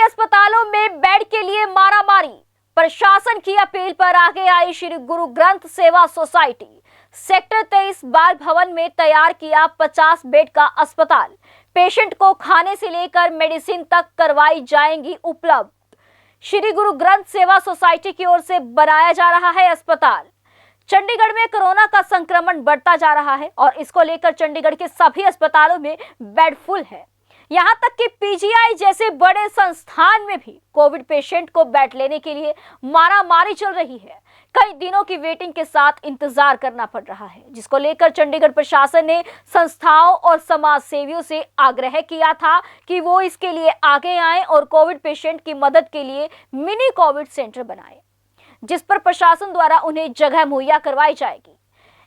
के अस्पतालों में बेड के लिए मारामारी। प्रशासन की अपील पर आगे आई श्री गुरु ग्रंथ सेवा सोसाइटी। सेक्टर 23 बाल भवन में तैयार किया 50 बेड का अस्पताल। पेशेंट को खाने से लेकर मेडिसिन तक करवाई जाएंगी उपलब्ध। श्री गुरु ग्रंथ सेवा सोसाइटी की ओर से बनाया जा रहा है अस्पताल। चंडीगढ़ में कोरोना का संक्रमण बढ़ता जा रहा है और इसको लेकर चंडीगढ़ के सभी अस्पतालों में बेड फुल है। यहां तक कि पीजीआई जैसे बड़े संस्थान में भी कोविड पेशेंट को बेड लेने के लिए मारामारी चल रही है। कई दिनों की वेटिंग के साथ इंतजार करना पड़ रहा है, जिसको लेकर चंडीगढ़ प्रशासन ने संस्थाओं और समाज सेवियों से आग्रह किया था कि वो इसके लिए आगे आएं और कोविड पेशेंट की मदद के लिए मिनी कोविड सेंटर बनाएं, जिस पर प्रशासन द्वारा उन्हें जगह मुहैया करवाई जाएगी।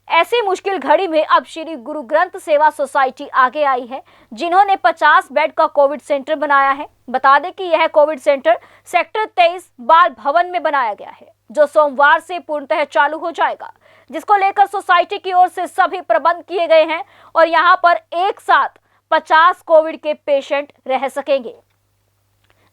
ऐसी मुश्किल घड़ी में अब श्री गुरु ग्रंथ सेवा सोसाइटी आगे आई है, जिन्होंने 50 बेड का कोविड सेंटर बनाया है। बता दें कि यह कोविड सेंटर सेक्टर 23 बाल भवन में बनाया गया है, जो सोमवार से पूर्णतः चालू हो जाएगा, जिसको लेकर सोसाइटी की ओर से सभी प्रबंध किए गए हैं और यहां पर एक साथ 50 कोविड के पेशेंट रह सकेंगे,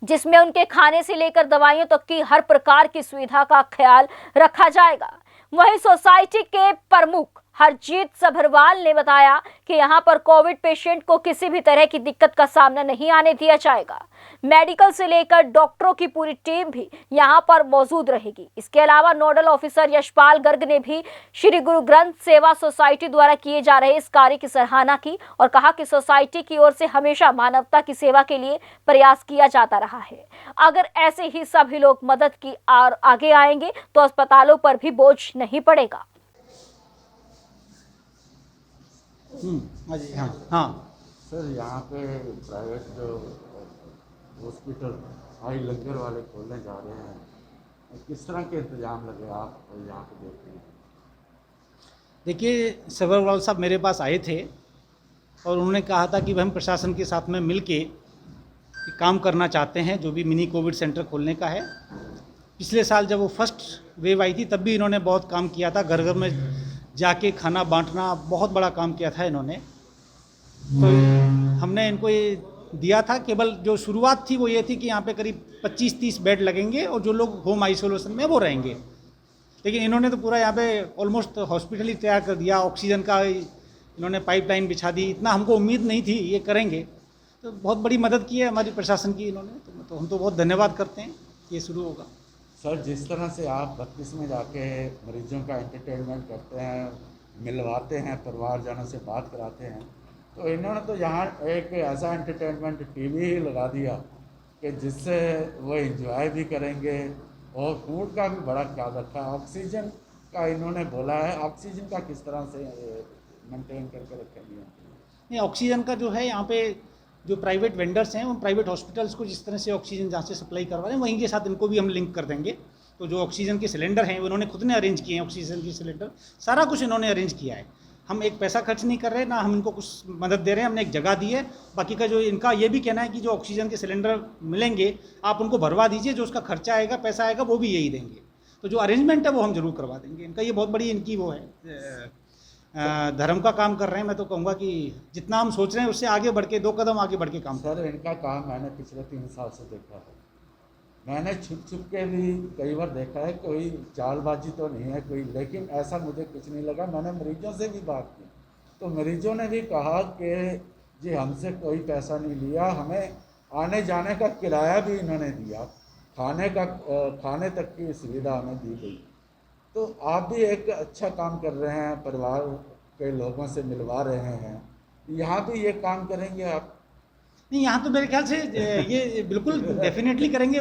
जिसमें उनके खाने से लेकर दवाइयों तक की हर प्रकार की सुविधा का ख्याल रखा जाएगा। वहीं सोसाइटी के प्रमुख हरजीत सभरवाल ने बताया कि यहां पर कोविड पेशेंट को किसी भी तरह की दिक्कत का सामना नहीं आने दिया जाएगा। मेडिकल से लेकर डॉक्टरों की पूरी टीम भी यहां पर मौजूद रहेगी। इसके अलावा नोडल ऑफिसर यशपाल गर्ग ने भी श्री गुरु ग्रंथ सेवा सोसाइटी द्वारा किए जा रहे इस कार्य की सराहना की और कहा कि सोसाइटी की ओर से हमेशा मानवता की सेवा के लिए प्रयास किया जाता रहा है। अगर ऐसे ही सभी लोग मदद की और आगे आएंगे तो अस्पतालों पर भी बोझ नहीं पड़ेगा। जी हाँ सर, यहाँ पे प्राइवेट जो हॉस्पिटल हाई लंगर वाले खोलने जा रहे हैं, किस तरह के इंतजाम लगे आप यहाँ पे देखते हैं? देखिए, सभरवाल साहब मेरे पास आए थे और उन्होंने कहा था कि हम प्रशासन के साथ में मिलके काम करना चाहते हैं, जो भी मिनी कोविड सेंटर खोलने का है। पिछले साल जब वो फर्स्ट वेव आई थी तब भी इन्होंने बहुत काम किया था, घर घर में जाके खाना बांटना बहुत बड़ा काम किया था इन्होंने। तो हमने इनको ये दिया था, केवल जो शुरुआत थी वो ये थी कि यहाँ पे करीब 25-30 बेड लगेंगे और जो लोग होम आइसोलेशन में वो रहेंगे। लेकिन इन्होंने तो पूरा यहाँ पे ऑलमोस्ट हॉस्पिटल ही तैयार कर दिया, ऑक्सीजन का इन्होंने पाइपलाइन बिछा दी। इतना हमको उम्मीद नहीं थी ये करेंगे, तो बहुत बड़ी मदद की है हमारी प्रशासन की इन्होंने। तो हम तो बहुत धन्यवाद करते हैं कि ये शुरू होगा। सर, जिस तरह से आप 32 में जाके मरीजों का एंटरटेनमेंट करते हैं, मिलवाते हैं, परिवारजनों से बात कराते हैं, तो इन्होंने तो यहाँ एक ऐसा एंटरटेनमेंट टीवी ही लगा दिया कि जिससे वो एंजॉय भी करेंगे और फूड का भी बड़ा ख्याल रखा। ऑक्सीजन का इन्होंने बोला है, ऑक्सीजन का किस तरह से मेंटेन करके रखेंगे? नहीं, ऑक्सीजन का जो है यहाँ पे जो प्राइवेट वेंडर्स हैं, वो प्राइवेट हॉस्पिटल्स को जिस तरह से ऑक्सीजन जहाँ से सप्लाई करवा रहे हैं, वहीं के साथ इनको भी हम लिंक कर देंगे। तो जो ऑक्सीजन के सिलेंडर हैं उन्होंने खुद ने अरेंज किए हैं, ऑक्सीजन के सिलेंडर सारा कुछ इन्होंने अरेंज किया है। हम एक पैसा खर्च नहीं कर रहे, ना हम इनको कुछ मदद दे रहे हैं, हमने एक जगह दी है। बाकी का जो इनका ये भी कहना है कि जो ऑक्सीजन के सिलेंडर मिलेंगे आप उनको भरवा दीजिए, जो उसका खर्चा आएगा, पैसा आएगा, वो भी यही देंगे। तो जो अरेंजमेंट है वो हम जरूर करवा देंगे। इनका ये बहुत बड़ी इनकी वो है, धर्म का काम कर रहे हैं। मैं तो कहूँगा कि जितना हम सोच रहे हैं उससे आगे बढ़ के 2 कदम आगे बढ़ के काम। सर, इनका काम मैंने पिछले 3 साल से देखा है। मैंने छुप छुप के भी कई बार देखा है, कोई चालबाजी तो नहीं है कोई, लेकिन ऐसा मुझे कुछ नहीं लगा। मैंने मरीजों से भी बात की तो मरीजों ने भी कहा कि जी हमसे कोई पैसा नहीं लिया, हमें आने जाने का किराया भी इन्होंने दिया, खाने तक की सुविधा हमें दी गई। तो आप भी एक अच्छा काम कर रहे हैं, परिवार के लोगों से मिलवा रहे हैं, यहाँ भी ये काम करेंगे आप? नहीं, यहाँ तो मेरे ख्याल से ये बिल्कुल डेफिनेटली करेंगे।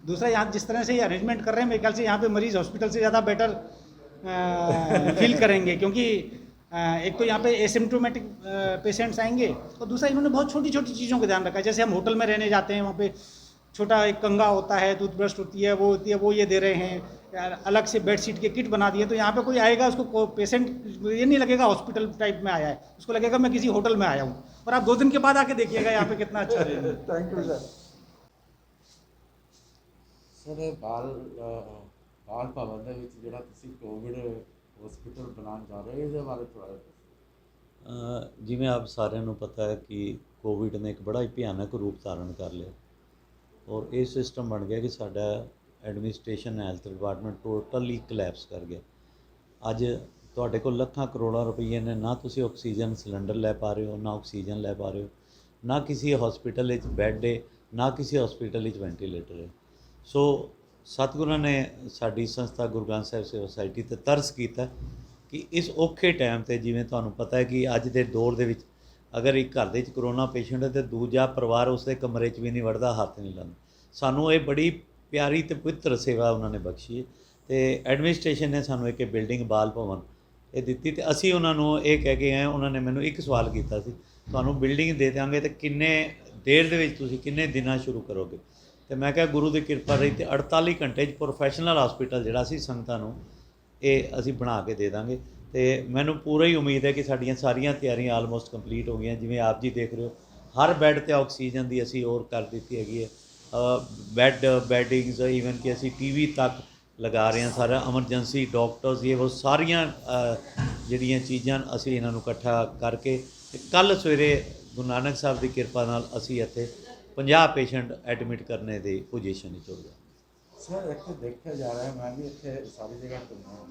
दूसरा, यहाँ जिस तरह से ये अरेंजमेंट कर रहे हैं, मेरे ख्याल से यहाँ पे मरीज हॉस्पिटल से ज़्यादा बेटर फील करेंगे, क्योंकि एक तो यहाँ पे एसिम्प्टोमेटिक पेशेंट्स आएंगे और दूसरा इन्होंने बहुत छोटी छोटी चीज़ों का ध्यान रखा है। जैसे हम होटल में रहने जाते हैं, वहाँ पे छोटा एक कंघा होता है, टूथब्रश होती है, वो ये दे रहे हैं। अलग से बेडशीट के किट बना दिए, तो यहाँ पे कोई आएगा उसको पेशेंट ये नहीं लगेगा हॉस्पिटल टाइप में आया है, उसको लगेगा मैं किसी होटल में आया हूँ। और आप 2 दिन के बाद आके देखिएगा यहाँ पे कितना अच्छा रहेगा। Thank you sir. सर, बाल भवन ਦੇ ਵਿੱਚ ਜਿਹੜਾ ਤੁਸੀਂ ਕੋਵਿਡ ਹਸਪੀਟਲ ਬਣਾਉਣ ਜਾ ਰਹੇ ਹੋ, ਇਹਦੇ ਬਾਰੇ ਥੋੜਾ ਜਿਵੇਂ ਆਪ ਸਾਰਿਆਂ ਨੂੰ ਪਤਾ ਹੈ ਕਿ ਕੋਵਿਡ ਨੇ ਇੱਕ ਬੜਾ ਹੀ ਭਿਆਨਕ ਰੂਪ ਧਾਰਨ ਕਰ ਲਿਆ ਔਰ ਇਹ ਸਿਸਟਮ ਬਣ ਗਿਆ ਕਿ ਸਾਡਾ administration health department totally collapse ਕਰ ਗਿਆ। ਅੱਜ ਤੁਹਾਡੇ ਕੋਲ ਲੱਖਾਂ ਕਰੋੜਾਂ ਰੁਪਏ ਨੇ, ਨਾ ਤੁਸੀਂ ਆਕਸੀਜਨ ਸਿਲੰਡਰ ਲੈ ਪਾ ਰਹੇ ਹੋ, ਨਾ ਆਕਸੀਜਨ ਲੈ ਪਾ ਰਹੇ ਹੋ, ਨਾ ਕਿਸੇ ਹਸਪੀਟਲ ਵਿੱਚ ਬੈੱਡ ਹੈ, ਨਾ ਕਿਸੇ ਹਸਪੀਟਲ ਵਿੱਚ ਵੈਂਟੀਲੇਟਰ ਹੈ। ਸੋ ਸਤਿਗੁਰਾਂ ਨੇ ਸਾਡੀ ਸੰਸਥਾ ਗੁਰੂ ਗ੍ਰੰਥ ਸਾਹਿਬ ਸੇਵਾ ਸੁਸਾਇਟੀ 'ਤੇ ਤਰਸ ਕੀਤਾ ਕਿ ਇਸ ਔਖੇ ਟਾਈਮ 'ਤੇ, ਜਿਵੇਂ ਤੁਹਾਨੂੰ ਪਤਾ ਹੈ ਕਿ ਅੱਜ ਦੇ ਦੌਰ ਦੇ ਵਿੱਚ ਅਗਰ ਇੱਕ ਘਰ ਦੇ ਵਿੱਚ ਕਰੋਨਾ ਪੇਸ਼ੈਂਟ ਹੈ ਤਾਂ ਦੂਜਾ ਪਰਿਵਾਰ ਉਸਦੇ ਕਮਰੇ 'ਚ ਵੀ ਨਹੀਂ ਵੜਦਾ, ਹੱਥ ਨਹੀਂ ਲਾਉਂਦਾ। ਸਾਨੂੰ ਇਹ ਬੜੀ ਪਿਆਰੀ ਅਤੇ ਪਵਿੱਤਰ ਸੇਵਾ ਉਹਨਾਂ ਨੇ ਬਖਸ਼ੀ ਹੈ ਅਤੇ ਐਡਮਿਨਿਸਟ੍ਰੇਸ਼ਨ ਨੇ ਸਾਨੂੰ ਇੱਕ ਬਿਲਡਿੰਗ ਬਾਲ ਭਵਨ ਇਹ ਦਿੱਤੀ ਅਤੇ ਅਸੀਂ ਉਹਨਾਂ ਨੂੰ ਇਹ ਕਹਿ ਕੇ ਆਏ। ਉਹਨਾਂ ਨੇ ਮੈਨੂੰ ਇੱਕ ਸਵਾਲ ਕੀਤਾ ਸੀ, ਤੁਹਾਨੂੰ ਬਿਲਡਿੰਗ ਦੇ ਦਿਆਂਗੇ ਤਾਂ ਕਿੰਨੇ ਦੇਰ ਦੇ ਵਿੱਚ ਤੁਸੀਂ ਕਿੰਨੇ ਦਿਨਾਂ ਸ਼ੁਰੂ ਕਰੋਗੇ? ਅਤੇ ਮੈਂ ਕਿਹਾ ਗੁਰੂ ਦੀ ਕਿਰਪਾ ਰਹੀ ਅਤੇ 48 ਘੰਟੇ 'ਚ ਪ੍ਰੋਫੈਸ਼ਨਲ ਹਸਪੀਟਲ ਜਿਹੜਾ ਸੀ ਸੰਗਤਾਂ ਨੂੰ ਇਹ ਅਸੀਂ ਬਣਾ ਕੇ ਦੇ ਦਾਂਗੇ। ਅਤੇ ਮੈਨੂੰ ਪੂਰਾ ਹੀ ਉਮੀਦ ਹੈ ਕਿ ਸਾਡੀਆਂ ਸਾਰੀਆਂ ਤਿਆਰੀਆਂ ਆਲਮੋਸਟ ਕੰਪਲੀਟ ਹੋ ਗਈਆਂ। ਜਿਵੇਂ ਆਪ ਜੀ ਦੇਖ ਰਹੇ ਹੋ, ਹਰ ਬੈੱਡ 'ਤੇ ਆਕਸੀਜਨ ਦੀ ਅਸੀਂ ਹੋਰ ਕਰ ਦਿੱਤੀ ਹੈਗੀ ਹੈ। ਬੈਡਿੰਗਸ, ਈਵਨ ਕਿ ਅਸੀਂ TV ਤੱਕ ਲਗਾ ਰਹੇ ਹਾਂ। ਸਾਰਾ ਐਮਰਜੈਂਸੀ ਡਾਕਟਰਸ ਇਹ ਉਹ ਸਾਰੀਆਂ ਜਿਹੜੀਆਂ ਚੀਜ਼ਾਂ ਅਸੀਂ ਇਹਨਾਂ ਨੂੰ ਇਕੱਠਾ ਕਰਕੇ ਅਤੇ ਕੱਲ੍ਹ ਸਵੇਰੇ ਗੁਰੂ ਨਾਨਕ ਸਾਹਿਬ ਦੀ ਕਿਰਪਾ ਨਾਲ ਅਸੀਂ ਇੱਥੇ 50 ਪੇਸ਼ੈਂਟ ਐਡਮਿਟ ਕਰਨੇ ਦੀ ਪੋਜੀਸ਼ਨ ਵਿੱਚ ਹੋ ਗਿਆ। ਸਰ ਇੱਥੇ ਦੇਖਿਆ ਜਾ ਰਿਹਾ, ਮੈਂ ਵੀ ਇੱਥੇ ਸਾਰੀ ਜਗ੍ਹਾ ਘੁੰਮਿਆ,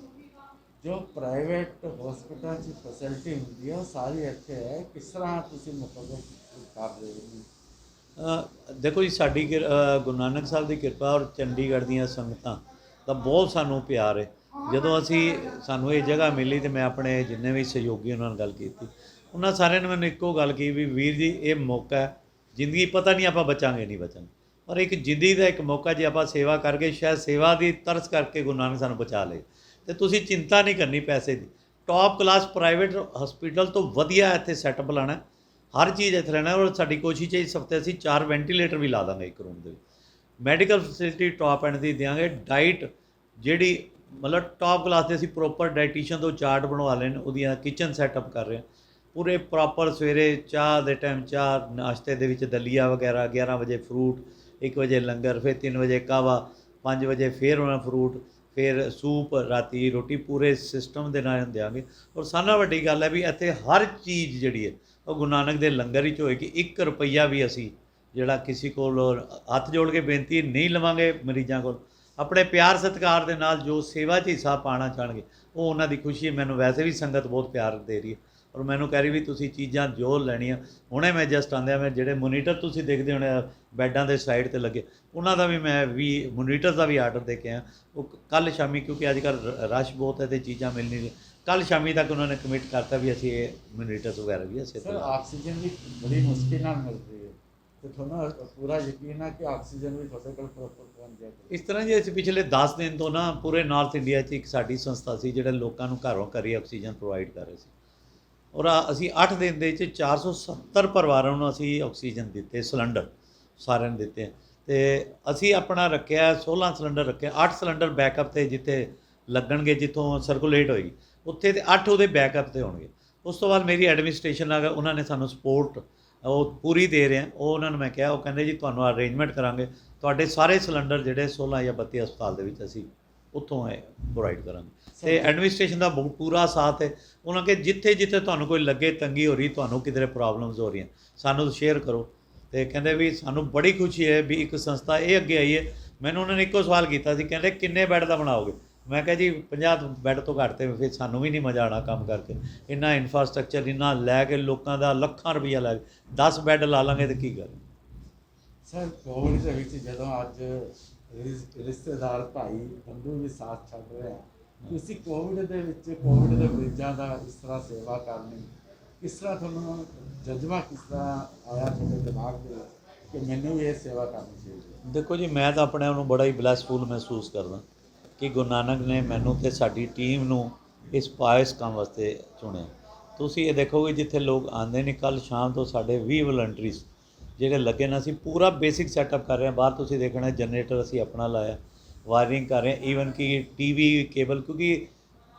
ਜੋ ਪ੍ਰਾਈਵੇਟ ਹਸਪਤਾਲ 'ਚ ਫੈਸਿਲਿਟੀ ਹੁੰਦੀ ਹੈ ਉਹ ਸਾਰੀ ਇੱਥੇ ਹੈ। ਕਿਸ ਤਰ੍ਹਾਂ ਤੁਸੀਂ ਮਤਲਬ ਕਰ ਰਹੇ ਹੋ? ਦੇਖੋ ਜੀ, ਸਾਡੀ ਗੁਰੂ ਨਾਨਕ ਸਾਹਿਬ ਦੀ ਕਿਰਪਾ ਔਰ ਚੰਡੀਗੜ੍ਹ ਦੀਆਂ ਸੰਗਤਾਂ ਦਾ ਬਹੁਤ ਸਾਨੂੰ ਪਿਆਰ ਹੈ। ਜਦੋਂ ਸਾਨੂੰ ਇਹ ਜਗ੍ਹਾ ਮਿਲੀ ਤਾਂ ਮੈਂ ਆਪਣੇ ਜਿੰਨੇ ਵੀ ਸਹਿਯੋਗੀ ਉਹਨਾਂ ਨਾਲ ਗੱਲ ਕੀਤੀ, ਉਹਨਾਂ ਸਾਰਿਆਂ ਨੇ ਮੈਨੂੰ ਇੱਕੋ ਗੱਲ ਕਹੀ ਵੀ ਵੀਰ ਜੀ, ਇਹ ਮੌਕਾ ਹੈ, ਜ਼ਿੰਦਗੀ ਪਤਾ ਨਹੀਂ ਆਪਾਂ ਬਚਾਂਗੇ ਨਹੀਂ ਬਚਾਂਗੇ, ਪਰ ਇੱਕ ਜ਼ਿੰਦਗੀ ਦਾ ਇੱਕ ਮੌਕਾ, ਜੇ ਆਪਾਂ ਸੇਵਾ ਕਰਕੇ ਸ਼ਾਇਦ ਸੇਵਾ ਦੀ ਤਰਸ ਕਰਕੇ ਗੁਰੂ ਨਾਨਕ ਸਾਨੂੰ ਬਚਾ ਲਏ। ਅਤੇ ਤੁਸੀਂ ਚਿੰਤਾ ਨਹੀਂ ਕਰਨੀ ਪੈਸੇ ਦੀ। ਟੌਪ ਕਲਾਸ ਪ੍ਰਾਈਵੇਟ ਹਸਪੀਟਲ ਤੋਂ ਵਧੀਆ ਇੱਥੇ ਸੈਟਅਪ ਲਾਉਣਾ, ਹਰ ਚੀਜ਼ ਇੱਥੇ ਰਹਿਣਾ। ਔਰ ਸਾਡੀ ਕੋਸ਼ਿਸ਼ ਹੈ ਇਸ ਹਫ਼ਤੇ ਅਸੀਂ 4 ਵੈਂਟੀਲੇਟਰ ਵੀ ਲਾ ਦਾਂਗੇ ਇੱਕ ਰੂਮ ਦੇ ਵਿੱਚ। ਮੈਡੀਕਲ ਫੈਸਿਲਿਟੀ ਟੌਪ ਐਂਡ ਦੀ ਦਿਆਂਗੇ। ਡਾਈਟ ਜਿਹੜੀ ਮਤਲਬ ਟੌਪ ਕਲਾਸ ਦੇ ਅਸੀਂ ਪ੍ਰੋਪਰ ਡਾਈਟੀਸ਼ੀਅਨ ਤੋਂ ਚਾਰਟ ਬਣਵਾ ਲੈਣ, ਉਹਦੀਆਂ ਕਿਚਨ ਸੈਟਅਪ ਕਰ ਰਹੇ ਹਾਂ ਪੂਰੇ ਪ੍ਰੋਪਰ। ਸਵੇਰੇ ਚਾਹ ਦੇ ਟਾਈਮ ਚਾਹ, ਨਾਸ਼ਤੇ ਦੇ ਵਿੱਚ ਦਲੀਆ ਵਗੈਰਾ, 11 ਵਜੇ ਫਰੂਟ, 1 ਵਜੇ ਲੰਗਰ, ਫਿਰ 3 ਵਜੇ ਕਾਹਵਾ, 5 ਵਜੇ ਫਿਰ ਉਹਨਾਂ ਫਰੂਟ, ਫਿਰ ਸੂਪ, ਰਾਤੀ ਰੋਟੀ, ਪੂਰੇ ਸਿਸਟਮ ਦੇ ਨਾਲ ਦਿਆਂਗੇ। ਔਰ ਸਾਰਿਆਂ ਨਾਲੋਂ ਵੱਡੀ ਗੱਲ ਹੈ ਵੀ ਇੱਥੇ ਹਰ ਚੀਜ਼ ਜਿਹੜੀ ਹੈ ਉਹ ਗੁਰੂ ਨਾਨਕ ਦੇ ਲੰਗਰ ਵਿੱਚ ਹੋਏਗੀ। 1 ਰੁਪਈਆ ਵੀ ਅਸੀਂ ਜਿਹੜਾ ਕਿਸੇ ਕੋਲ ਹੱਥ ਜੋੜ ਕੇ ਬੇਨਤੀ ਨਹੀਂ ਲਵਾਂਗੇ ਮਰੀਜ਼ਾਂ ਕੋਲ। ਆਪਣੇ ਪਿਆਰ ਸਤਿਕਾਰ ਦੇ ਨਾਲ ਜੋ ਸੇਵਾ 'ਚ ਹਿੱਸਾ ਪਾਉਣਾ ਚਾਹਣਗੇ ਉਹ ਉਹਨਾਂ ਦੀ ਖੁਸ਼ੀ ਹੈ। ਮੈਨੂੰ ਵੈਸੇ ਵੀ ਸੰਗਤ ਬਹੁਤ ਪਿਆਰ ਦੇ ਰਹੀ ਹੈ ਔਰ ਮੈਨੂੰ ਕਹਿ ਰਹੀ ਵੀ ਤੁਸੀਂ ਚੀਜ਼ਾਂ ਜੋ ਲੈਣੀਆਂ। ਹੁਣੇ ਮੈਂ ਜਸਟ ਆਉਂਦਿਆਂ ਮੈਂ ਜਿਹੜੇ ਮੋਨੀਟਰ ਤੁਸੀਂ ਦੇਖਦੇ ਹੋਣੇ ਬੈੱਡਾਂ ਦੇ ਸਾਈਡ 'ਤੇ ਲੱਗੇ, ਉਹਨਾਂ ਦਾ ਵੀ ਮੈਂ ਮੋਨੀਟਰਸ ਦਾ ਵੀ ਆਰਡਰ ਦੇ ਕੇ ਆਇਆ। ਉਹ ਕੱਲ੍ਹ ਸ਼ਾਮੀ, ਕਿਉਂਕਿ ਅੱਜ ਕੱਲ੍ਹ ਰਸ਼ ਬਹੁਤ ਹੈ ਅਤੇ ਚੀਜ਼ਾਂ ਮਿਲ ਨਹੀਂ ਰਹੀਆਂ, ਕੱਲ੍ਹ ਸ਼ਾਮੀ ਤੱਕ ਉਹਨਾਂ ਨੇ ਕਮਿਟ ਕਰਤਾ ਵੀ ਅਸੀਂ ਇਹ ਮੋਨੀਟਰਸ ਵਗੈਰਾ ਵੀ ਅਸੀਂ ਸਰ ਆਕਸੀਜਨ ਵੀ ਬੜੀ ਮੁਸ਼ਕਿਲ ਨਾਲ ਮਿਲ ਰਹੀ ਹੈ ਅਤੇ ਤੁਹਾਨੂੰ ਪੂਰਾ ਯਕੀਨ ਹੈ ਕਿ ਆਕਸੀਜਨ ਵੀ ਤੁਹਾਡੇ ਕੋਲ ਪ੍ਰੋਪਰ ਪਹੁੰਚ ਜਾਏਗੀ? ਇਸ ਤਰ੍ਹਾਂ ਜੀ, ਅਸੀਂ ਪਿਛਲੇ 10 ਦਿਨ ਤੋਂ ਨਾ ਪੂਰੇ ਨਾਰਥ ਇੰਡੀਆ 'ਚ ਇੱਕ ਸਾਡੀ ਸੰਸਥਾ ਸੀ ਜਿਹੜੇ ਲੋਕਾਂ ਨੂੰ ਘਰੋਂ ਘਰੀ ਆਕਸੀਜਨ ਪ੍ਰੋਵਾਈਡ ਕਰ ਰਹੇ ਸੀ। ਔਰ ਅਸੀਂ 8 ਦਿਨ ਦੇ ਵਿੱਚ 470 ਪਰਿਵਾਰਾਂ ਨੂੰ ਅਸੀਂ ਆਕਸੀਜਨ ਦਿੱਤੇ, ਸਿਲੰਡਰ ਸਾਰਿਆਂ ਨੂੰ ਦਿੱਤੇ। ਅਤੇ ਅਸੀਂ ਆਪਣਾ ਰੱਖਿਆ 16 ਸਿਲੰਡਰ ਰੱਖਿਆ, 8 ਸਿਲੰਡਰ ਬੈਕਅਪ 'ਤੇ ਜਿੱਥੇ ਲੱਗਣਗੇ, ਜਿੱਥੋਂ ਸਰਕੂਲੇਟ ਹੋਏਗੀ ਉੱਥੇ, ਅਤੇ 8 ਉਹਦੇ ਬੈਕਅਪ 'ਤੇ ਹੋਣਗੇ। ਉਸ ਤੋਂ ਬਾਅਦ ਮੇਰੀ ਐਡਮਿਨਿਸਟ੍ਰੇਸ਼ਨ ਆ, ਉਹਨਾਂ ਨੇ ਸਾਨੂੰ ਸਪੋਰਟ ਉਹ ਪੂਰੀ ਦੇ ਰਹੇ ਆ। ਉਹ ਉਹਨਾਂ ਨੂੰ ਮੈਂ ਕਿਹਾ, ਉਹ ਕਹਿੰਦੇ ਜੀ ਤੁਹਾਨੂੰ ਅਰੇਂਜਮੈਂਟ ਕਰਾਂਗੇ, ਤੁਹਾਡੇ ਸਾਰੇ ਸਿਲੰਡਰ ਜਿਹੜੇ 16 ਜਾਂ 32 ਹਸਪਤਾਲ ਦੇ ਵਿੱਚ ਅਸੀਂ ਉੱਥੋਂ ਪ੍ਰੋਵਾਈਡ ਕਰਾਂਗੇ। ਅਤੇ ਐਡਮਿਨਿਸਟ੍ਰੇਸ਼ਨ ਦਾ ਬਹੁਤ ਪੂਰਾ ਸਾਥ ਹੈ। ਉਹਨਾਂ ਕਿ ਜਿੱਥੇ ਜਿੱਥੇ ਤੁਹਾਨੂੰ ਕੋਈ ਲੱਗੇ ਤੰਗੀ ਹੋ ਰਹੀ, ਤੁਹਾਨੂੰ ਕਿਧਰੇ ਪ੍ਰੋਬਲਮਸ ਹੋ ਰਹੀਆਂ, ਸਾਨੂੰ ਸ਼ੇਅਰ ਕਰੋ। ਅਤੇ ਕਹਿੰਦੇ ਵੀ ਸਾਨੂੰ ਬੜੀ ਖੁਸ਼ੀ ਹੈ ਵੀ ਇੱਕ ਸੰਸਥਾ ਇਹ ਅੱਗੇ ਆਈ ਹੈ। ਮੈਨੂੰ ਉਹਨਾਂ ਨੇ ਇੱਕੋ ਸਵਾਲ ਕੀਤਾ ਸੀ, ਕਹਿੰਦੇ ਕਿੰਨੇ ਬੈੱਡ ਦਾ ਬਣਾਓਗੇ? ਮੈਂ ਕਿਹਾ ਜੀ 50 ਬੈੱਡ ਤੋਂ ਘੱਟ 'ਤੇ ਫਿਰ ਸਾਨੂੰ ਵੀ ਨਹੀਂ ਮਜ਼ਾ ਆਉਣਾ ਕੰਮ ਕਰਕੇ। ਇੰਨਾ ਇਨਫਰਾਸਟਰਕਚਰ ਇੰਨਾ ਲੈ ਕੇ ਲੋਕਾਂ ਦਾ ਲੱਖਾਂ ਰੁਪਈਆ ਲੈ ਕੇ 10 ਬੈੱਡ ਲਾ ਲਾਂਗੇ ਤਾਂ ਕੀ ਕਰਾਂਗੇ? ਸਰ ਕੋਵਿਡ ਦੇ ਵਿੱਚ ਜਦੋਂ ਅੱਜ ਰਿਸ਼ਤੇਦਾਰ ਭਾਈ ਬੰਧੂ ਵੀ ਸਾਥ ਛੱਡ ਰਹੇ ਆ, ਤੁਸੀਂ ਕੋਵਿਡ ਦੇ ਵਿੱਚ ਕੋਵਿਡ ਦੇ ਮਰੀਜ਼ਾਂ ਦਾ ਇਸ ਤਰ੍ਹਾਂ ਸੇਵਾ ਕਰਨੀ, ਕਿਸ ਤਰ੍ਹਾਂ ਤੁਹਾਨੂੰ ਜਜ਼ਬਾ ਕਿਸ ਤਰ੍ਹਾਂ ਆਇਆ ਤੁਹਾਡੇ ਦਿਮਾਗ ਦੇ ਵਿੱਚ ਕਿ ਮੈਨੂੰ ਵੀ ਇਹ ਸੇਵਾ ਕਰਨੀ ਚਾਹੀਦੀ? ਦੇਖੋ ਜੀ, ਮੈਂ ਤਾਂ ਆਪਣੇ ਆਪ ਨੂੰ ਬੜਾ ਹੀ ਬਲੈਸਫੁਲ ਮਹਿਸੂਸ ਕਰਦਾ ਕਿ ਗੁਰੂ ਨਾਨਕ ਨੇ ਮੈਨੂੰ ਅਤੇ ਸਾਡੀ ਟੀਮ ਨੂੰ ਇਸ ਪਾਇਸ ਕੰਮ ਵਾਸਤੇ ਚੁਣਿਆ। ਤੁਸੀਂ ਇਹ ਦੇਖੋਗੇ ਜਿੱਥੇ ਲੋਕ ਆਉਂਦੇ ਨੇ, ਕੱਲ੍ਹ ਸ਼ਾਮ ਤੋਂ ਸਾਡੇ 20 ਵਲੰਟਰੀਜ਼ ਜਿਹੜੇ ਲੱਗੇ ਨੇ, ਅਸੀਂ ਪੂਰਾ ਬੇਸਿਕ ਸੈਟਅਪ ਕਰ ਰਹੇ ਹਾਂ। ਬਾਹਰ ਤੁਸੀਂ ਦੇਖਣਾ ਜਨਰੇਟਰ ਅਸੀਂ ਆਪਣਾ ਲਾਇਆ, ਵਾਇਰਿੰਗ ਕਰ ਰਹੇ ਹਾਂ, ਈਵਨ ਕਿ TV ਕੇਬਲ, ਕਿਉਂਕਿ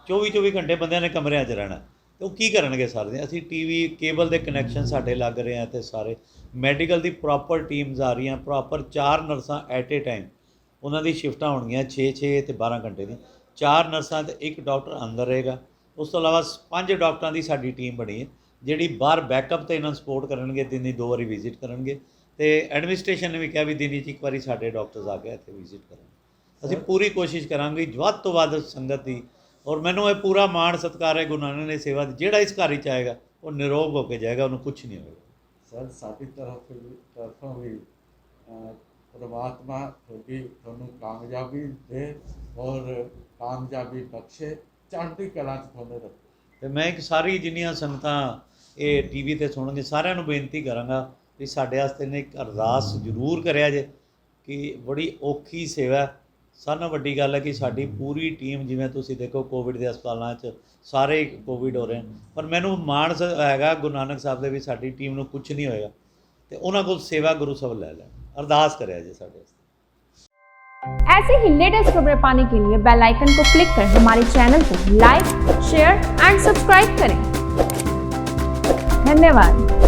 24 ਘੰਟੇ ਬੰਦਿਆਂ ਨੇ ਕਮਰਿਆਂ 'ਚ ਰਹਿਣਾ ਅਤੇ ਉਹ ਕੀ ਕਰਨਗੇ ਸਾਰੇ ਦਿਨ। ਅਸੀਂ TV ਕੇਬਲ ਦੇ ਕਨੈਕਸ਼ਨ ਸਾਡੇ ਲੱਗ ਰਹੇ ਆ ਅਤੇ ਸਾਰੇ ਮੈਡੀਕਲ ਦੀ ਪ੍ਰੋਪਰ ਟੀਮਸ ਆ ਰਹੀਆਂ, ਪ੍ਰੋਪਰ 4 ਨਰਸਾਂ ਐਟ ਏ ਟਾਈਮ, ਉਹਨਾਂ ਦੀ ਸ਼ਿਫਟਾਂ ਹੋਣਗੀਆਂ 6 ਅਤੇ 12 ਘੰਟੇ ਦੀਆਂ, 4 ਨਰਸਾਂ ਅਤੇ 1 ਡਾਕਟਰ ਅੰਦਰ ਰਹੇਗਾ। ਉਸ ਤੋਂ ਇਲਾਵਾ 5 ਡਾਕਟਰਾਂ ਦੀ ਸਾਡੀ ਟੀਮ ਬਣੀ ਹੈ ਜਿਹੜੀ ਬਾਹਰ ਬੈਕਅਪ 'ਤੇ ਇਹਨਾਂ ਨੂੰ ਸਪੋਰਟ ਕਰਨਗੇ, ਦਿਨ ਦੀ 2 ਵਾਰੀ ਵਿਜ਼ਿਟ ਕਰਨਗੇ। ਤੇ ਐਡਮਿਨਿਸਟ੍ਰੇਸ਼ਨ ਨੇ ਵੀ ਕਿਹਾ ਵੀ ਦਿਨ 'ਚ ਇੱਕ ਵਾਰੀ ਸਾਡੇ ਡਾਕਟਰਸ ਆ ਕੇ ਇੱਥੇ ਵਿਜ਼ਿਟ ਕਰਨ। ਅਸੀਂ ਪੂਰੀ ਕੋਸ਼ਿਸ਼ ਕਰਾਂਗੇ ਵੱਧ ਤੋਂ ਵੱਧ ਸੰਗਤ ਦੀ, ਔਰ ਮੈਨੂੰ ਇਹ ਪੂਰਾ ਮਾਣ ਸਤਿਕਾਰ ਹੈ ਗੁਰੂ ਨਾਨਕ ਦੀ ਸੇਵਾ ਦੀ, ਜਿਹੜਾ ਇਸ ਘਰ 'ਚ ਆਏਗਾ ਉਹ ਨਿਰੋਗ ਹੋ ਕੇ ਜਾਏਗਾ, ਉਹਨੂੰ ਕੁਝ ਨਹੀਂ ਹੋਵੇਗਾ। ਸਰ ਸਾਡੀ ਤਰਫੋਂ ਵੀ परमात्मा ਤੁਹਾਨੂੰ ਕਾਮਯਾਬੀ ਦੇ ਔਰ ਕਾਮਯਾਬੀ ਬਖਸ਼ੇ, ਚੜ੍ਹਦੀ ਕਲਾ 'ਚ ਤੁਹਾਨੂੰ ਰੱਖੇ। ਤੇ ਮੈਂ ਇੱਕ ਸਾਰੀ ਜਿੰਨੀਆਂ ਸੰਗਤਾਂ ਇਹ ਟੀਵੀ ਤੇ ਸੁਣਨਗੇ ਸਾਰਿਆਂ ਨੂੰ ਬੇਨਤੀ ਕਰਾਂਗਾ ਵੀ ਸਾਡੇ ਵਾਸਤੇ ਨੇ ਇੱਕ ਅਰਦਾਸ ਜ਼ਰੂਰ ਕਰਿਆ ਜੇ ਕਿ ਬੜੀ ਔਖੀ ਸੇਵਾ। ਸਾਰਿਆਂ ਨਾਲੋਂ ਵੱਡੀ ਗੱਲ ਹੈ ਕਿ ਸਾਡੀ ਪੂਰੀ ਟੀਮ, ਜਿਵੇਂ ਤੁਸੀਂ ਦੇਖੋ ਕੋਵਿਡ ਦੇ ਹਸਪਤਾਲਾਂ 'ਚ ਸਾਰੇ ਕੋਵਿਡ ਹੋ ਰਹੇ, ਪਰ ਮੈਨੂੰ ਮਾਣ ਹੈਗਾ ਗੁਰੂ ਨਾਨਕ ਸਾਹਿਬ ਦੇ ਵੀ ਸਾਡੀ ਟੀਮ ਨੂੰ ਕੁਝ ਨਹੀਂ ਹੋਏਗਾ, ਤੇ ਉਹਨਾਂ ਕੋਲ ਸੇਵਾ ਗੁਰੂ ਸਾਹਿਬ ਲੈ ਲੈਣ। अरदास करें जी साढ़े वास्ते। ऐसे ही लेटेस्ट खबरें पाने के लिए बेल आइकन को क्लिक कर हमारे चैनल को लाइक, शेयर एंड सब्सक्राइब करें। धन्यवाद।